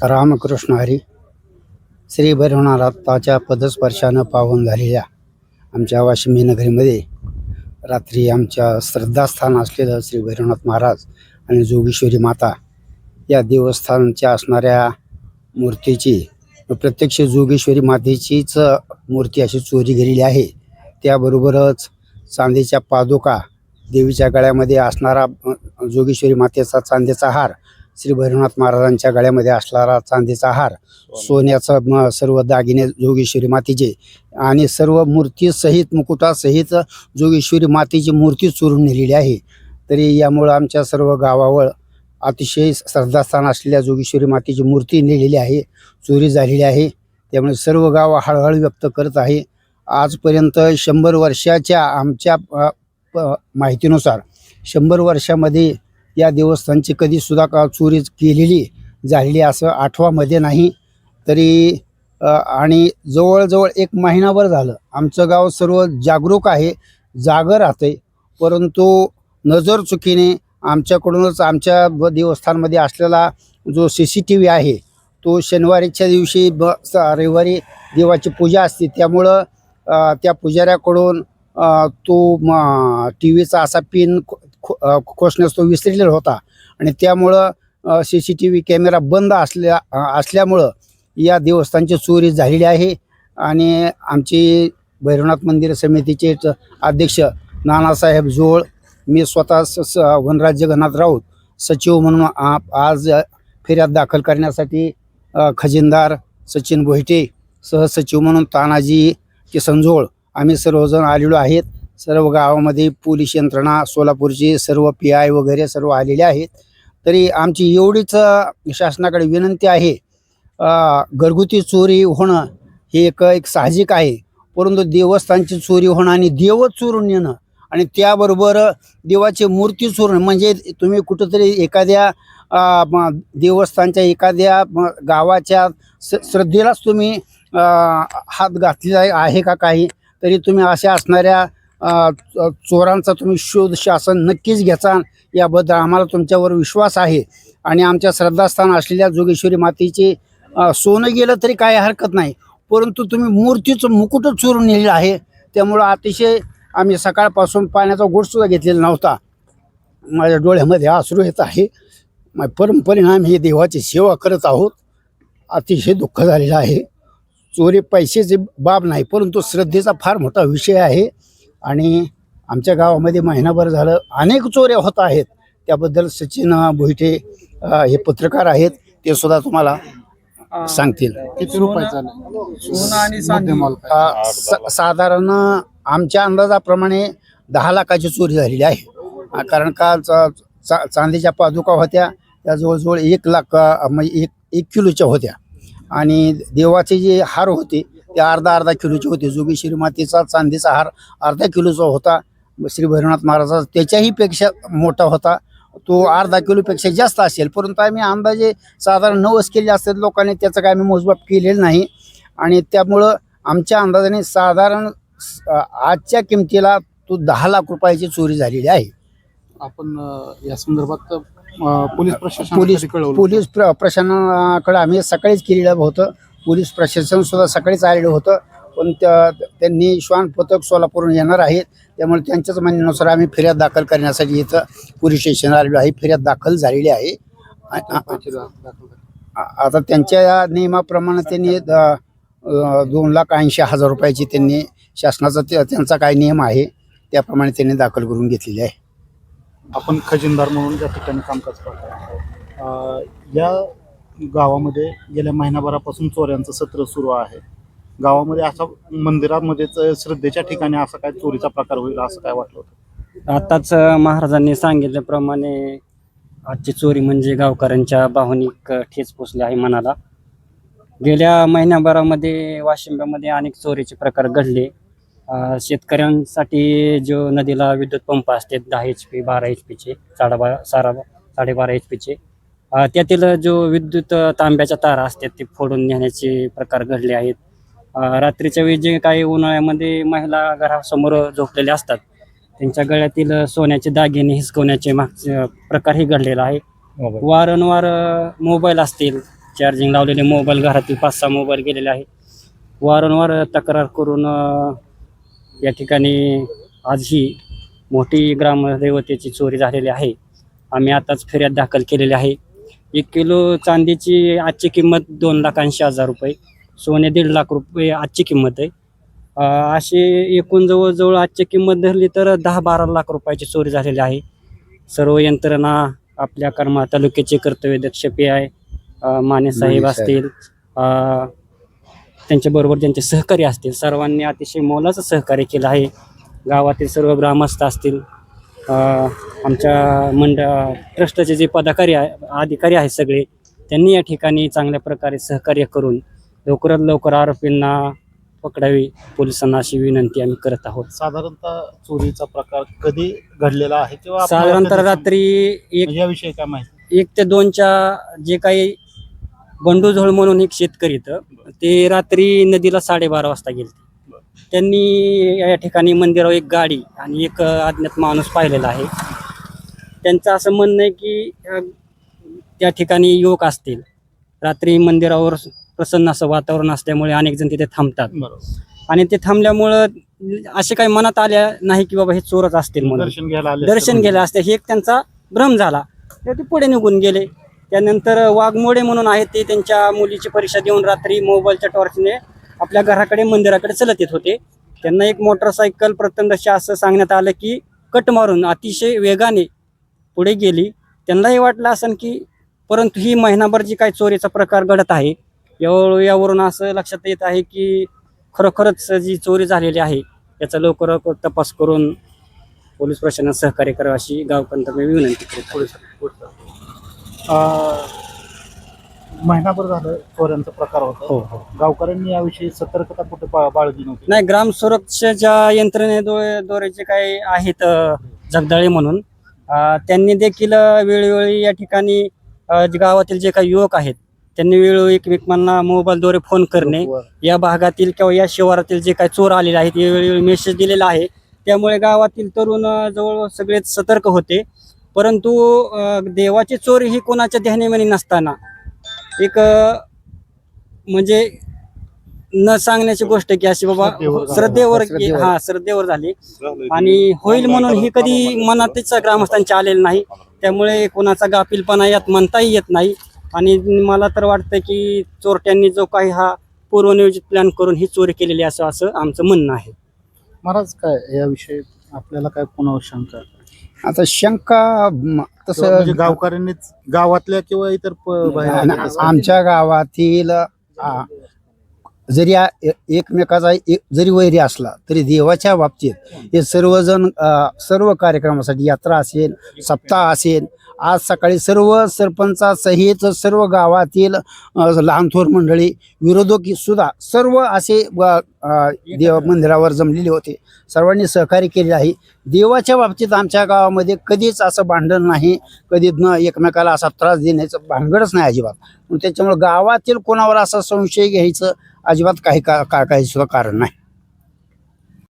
रामकृष्ण हरी. श्री भैरवनाथाच्या पदस्पर्शानं पावन झालेल्या आमच्या वाशिम नगरीमध्ये रात्री आमच्या श्रद्धास्थान असलेलं श्री भैरवनाथ महाराज आणि जोगेश्वरी माता या देवस्थानच्या असणाऱ्या मूर्तीची प्रत्यक्ष जोगेश्वरी मातेचीच मूर्ती अशी चोरी गेलेली आहे. त्याबरोबरच चांदीच्या पादुका, देवीच्या गळ्यामध्ये असणारा जोगेश्वरी मातेचा चांदीचा हार, श्री भैरवनाथ महाराजांच्या गळ्यामध्ये असणारा चांदीचा हार, सोन्याचा सर्व दागिने जोगेश्वरी मातेचे आणि सर्व मूर्तीसहित मुकुटासहित जोगेश्वरी मातेची मूर्ती चोरून नेलेली आहे. तरी यामुळं आमच्या सर्व गावावर अतिशय श्रद्धास्थान असलेल्या जोगेश्वरी मातेची मूर्ती नेलेली आहे, चोरी झालेली आहे. त्यामुळे सर्व गाव हळहळ व्यक्त करत आहे. आजपर्यंत 100 वर्षाच्या आमच्या माहितीनुसार 100 वर्षामध्ये या देवस्थानची कधीसुद्धा चोरी केलेली झालेली असं आठवामध्ये नाही. तरी आणि जवळजवळ 1 महिनाभर झालं आमचं गाव सर्व जागरूक आहे, जागं राहते. परंतु नजर चुकीने आमच्याकडूनच आमच्या देवस्थानामध्ये असलेला जो CCTV आहे तो शनिवारीच्या दिवशी रविवारी देवाची पूजा असते, त्यामुळं त्या पुजाऱ्याकडून तो TV चा असा पिन खोसण्यास तो विसरलेला होता आणि त्यामुळं CCTV कॅमेरा बंद असल्यामुळं या देवस्थानची चोरी झालेली आहे. आणि आमची भैरवनाथ मंदिर समितीचे अध्यक्ष नानासाहेब जोळ, मी स्वतः वनराज जगन्नाथ राऊत सचिव म्हणून आज फेऱ्यात दाखल करण्यासाठी खजिनदार सचिन भोईटे, सहसचिव म्हणून तानाजी किसन जोळ आम्ही सर्वजण आलेलो आहेत. सर्व गावामध्ये पोलीस यंत्रणा, सोलापूरची सर्व PI वगैरे सर्व आलेले आहेत. तरी आमची एवढीच शासनाकडे विनंती आहे, घरगुती चोरी होणं हे एक साहजिक आहे, परंतु देवस्थानची चोरी होणं आणि देवच चोरून नेणं आणि त्याबरोबर देवाची मूर्ती चोरून, म्हणजे तुम्ही कुठंतरी एखाद्या देवस्थानच्या एखाद्या गावाच्या श्रद्धेलाच तुम्ही हात घातलेला आहे का काही, तरी तुम्ही अशा असणाऱ्या चोरांचा तुम्ही शोध शासन नक्कीच घ्याचा. याबद्दल आम्हाला तुमच्यावर विश्वास आहे. आणि आमच्या श्रद्धास्थान असलेल्या जोगेश्वरी मातेचे सोनं गेलं तरी काही हरकत नाही, परंतु तुम्ही मूर्तीचं मुकुटच चोरून नेलेलं आहे. त्यामुळं अतिशय आम्ही सकाळपासून पाण्याचा घोटसुद्धा घेतलेला नव्हता. माझ्या डोळ्यामध्ये अश्रू येत आहे. परंपरेनं हे देवाची सेवा करत आहोत. अतिशय दुःख झालेलं आहे. चोरी पैशाची बाब नाही, परंतु श्रद्धेचा फार मोठा विषय आहे. आणि आमच्या गावामध्ये महिनाभर झालं अनेक चोऱ्या होत आहेत. त्याबद्दल सचिन भोईटे हे पत्रकार आहेत, ते सुद्धा तुम्हाला सांगतील. किती रुपयाचा साधारण आमच्या अंदाजाप्रमाणे 10 लाखाची चोरी झालेली आहे. कारण का चांदीच्या पादुका होत्या त्या जवळजवळ 1 लाख म्हणजे 1 किलोच्या होत्या आणि देवाचे जे हार होते ते अर्धा किलोचे होते. जोगेश्वरी मातेचा चांदीचा हार अर्धा किलोचा होता. श्री भैरवनाथ महाराजाचा त्याच्याही पेक्षा मोठा होता, तो अर्धा किलोपेक्षा जास्त असेल. परंतु आम्ही अंदाजे साधारण 9 केले असतात लोकांनी, त्याचं काय आम्ही मोजमाप केलेलं नाही. आणि त्यामुळं आमच्या अंदाजाने साधारण आजच्या किमतीला तो 10 लाख रुपयाची चोरी झालेली आहे. आपण या संदर्भात पोलीस प्रशासनाकडे आम्ही सकाळीच केलेलं होतं. पोलीस प्रशासन सुद्धा सकाळीच आलेलं होतं, पण त्यांनी श्वान पथक सोलापूरहून येणार आहेत. त्यामुळे त्यांच्याच म्हणण्यानुसार आम्ही फिर्याद दाखल करण्यासाठी इथं पोलीस स्टेशन आलेलो आहे. फिर्याद दाखल झालेली आहे. आता त्यांच्या नियमाप्रमाणे त्यांनी 2,80,000 रुपयाची त्यांनी शासनाचा त्यांचा काय नियम आहे त्याप्रमाणे त्यांनी दाखल करून घेतलेली आहे. आपण खजिनदार म्हणून त्या ठिकाणी कामकाज करतो. या गावामध्ये गेल्या महिनाभरापासून चोऱ्यांचं सत्र सुरू आहे. गावामध्ये असा मंदिरामध्येच श्रद्धेच्या ठिकाणी असा काय चोरीचा प्रकार होईल असं काय वाटलं होतं? आताच महाराजांनी सांगितल्याप्रमाणे आजची चोरी म्हणजे गावकऱ्यांच्या भावनिक ठेच पोचले आहे मनाला. गेल्या महिन्याभरामध्ये वाशिंब्यामध्ये अनेक चोरीचे प्रकार घडले. शेतकऱ्यांसाठी जो नदीला विद्युत पंप असते 10 HP 12 HP 12.5 HP त्यातील जो विद्युत तांब्याच्या तारा असतात ते फोडून नेण्याचे प्रकार घडले आहेत. रात्रीच्या वेळी जे काही उन्हाळ्यामध्ये महिला घरासमोर झोपलेले असतात त्यांच्या गळ्यातील सोन्याचे दागिने हिसकवण्याचे मागचे प्रकारही घडलेला आहे. वारंवार मोबाईल असतील चार्जिंग लावलेले मोबाईल घरातील 5-6 मोबाईल गेलेले आहेत. वारंवार तक्रार करून या ठिकाणी आज ही मोठी ग्रामदैवतेची चोरी झालेली आहे. आम्ही आताच फिर्याद दाखल केलेली आहे. 1 किलो चांदीची आजची किंमत 2,80,000 रुपये, सोने 1.5 लाख रुपये आजची किंमत आहे. अशी एकूण जवळजवळ आजची किंमत धरली तर 10-12 लाख रुपयाची चोरी झालेली आहे. सर्व यंत्रणा आपल्या करमाळा तालुक्याचे कर्तव्यदक्ष PI माने साहेब असतील, त्यांच्याबरोबर ज्यांचे सहकारी असतील, सर्वांनी अतिशय मोलाचं सहकार्य केलं आहे. गावातील सर्व ग्रामस्थ असतील, आमच्या ट्रस्टचे जे पदाधिकारी अधिकारी आहेत सगळे, त्यांनी या ठिकाणी चांगल्या प्रकारे सहकार्य करून लवकरात लवकर आरोपींना पकडावी, पोलिसांना अशी विनंती आम्ही करत आहोत. साधारणतः चोरीचा प्रकार कधी घडलेला आहे किंवा आपल्याला साधारणतः कधी रात्री याविषयी काय माहिती? 1 ते 2च्या जे काही बंडूझोळ म्हणून एक शेतकरी इथं, ते रात्री नदीला 12:30 वाजता गेले. त्यांनी या ठिकाणी मंदिरावर एक गाडी आणि एक अज्ञात माणूस पाहिलेला आहे. त्यांचं असं म्हणणं आहे की त्या ठिकाणी युवक असतील. रात्री मंदिरावर प्रसन्न असं वातावरण असल्यामुळे अनेक जण तिथे थांबतात आणि ते थांबल्यामुळं असे काही मनात आल्या नाही की बाबा हे चोरच असतील म्हणून. दर्शन घ्यायला असते हे एक त्यांचा भ्रम झाला. ते पुढे निघून गेले. त्यानंतर वाघमोडे म्हणून आहेत, ते त्यांच्या मुलीची परीक्षा देऊन रात्री मोबाईलच्या टॉर्चने आपल्या घराकडे मंदिराकडे चलत येत होते. त्यांना एक मोटरसायकल प्रथमदर्शी असं सांगण्यात आलं की कट मारून अतिशय वेगाने पुढे गेली. त्यांनाही वाटलं असं की, परंतु ही महिनाभर जी काही चोरीचा प्रकार घडत आहे यावरून असं लक्षात येत आहे की खरोखरच जी चोरी झालेली आहे याचा लवकर तपास करून पोलीस प्रशासनाला सहकार्य करावं अशी गावकऱ्यांना मी विनंती करतो. महिनाभर झालं चोऱ्यांचा प्रकार होता. हो. गावकऱ्यांनी याविषयी सतर्कता कुठे बाळगली नव्हती? नाही, ग्राम सुरक्षेच्या यंत्रणेद्वारे जे काही आहेत जगदाळे म्हणून, त्यांनी देखील वेळोवेळी या ठिकाणी गावातील जे काही युवक आहेत त्यांनी वेळोवेळी एकमेकांना मोबाईलद्वारे फोन करणे, या भागातील किंवा या शिवारातील जे काही चोर आलेले आहेत वेळोवेळी मेसेज दिलेला आहे. त्यामुळे गावातील तरुण जवळ सगळेच सतर्क होते. परंतु देवाची चोरी ही कोणाच्या ध्यानीमनी नसताना एक म्हणजे न सांगण्याची गोष्ट की अशी बाबा श्रद्धेवर झाली आणि होईल म्हणून ही कधी मनातच ग्रामस्थांच्या आलेलं नाही. त्यामुळे कोणाचा गाफीलपणा यात म्हणताही येत नाही. आणि मला तर वाटतं की चोरट्यांनी जो काही हा पूर्वनियोजित प्लॅन करून ही चोरी केलेली असं आमचं म्हणणं आहे. महाराज, काय याविषयी आपल्याला काय कोणावर शंका? आता शंका तसं म्हणजे गावकऱ्यांनीच गावातल्या किंवा इतर आमच्या गावातील जरी एकमेकाचा जरी वैरी असला तरी देवाच्या बाबतीत हे सर्वजण सर्व कार्यक्रमासाठी यात्रा असेल, सप्ताह असेल, आज सकाळी सर्व सरपंचासहित सर्व गावातील लहान थोर मंडळी, विरोधक सुद्धा सर्व असे देव मंदिरावर जमलेले होते. सर्वांनी सहकार्य केले आहे. देवाच्या बाबतीत आमच्या गावामध्ये कधीच असं भांडण नाही, कधी न एकमेकाला असा त्रास देण्याचं भानगडच नाही अजिबात. त्याच्यामुळे गावातील कोणावर असा संशय घ्यायचं अजिबात काही सुद्धा कारण नाही.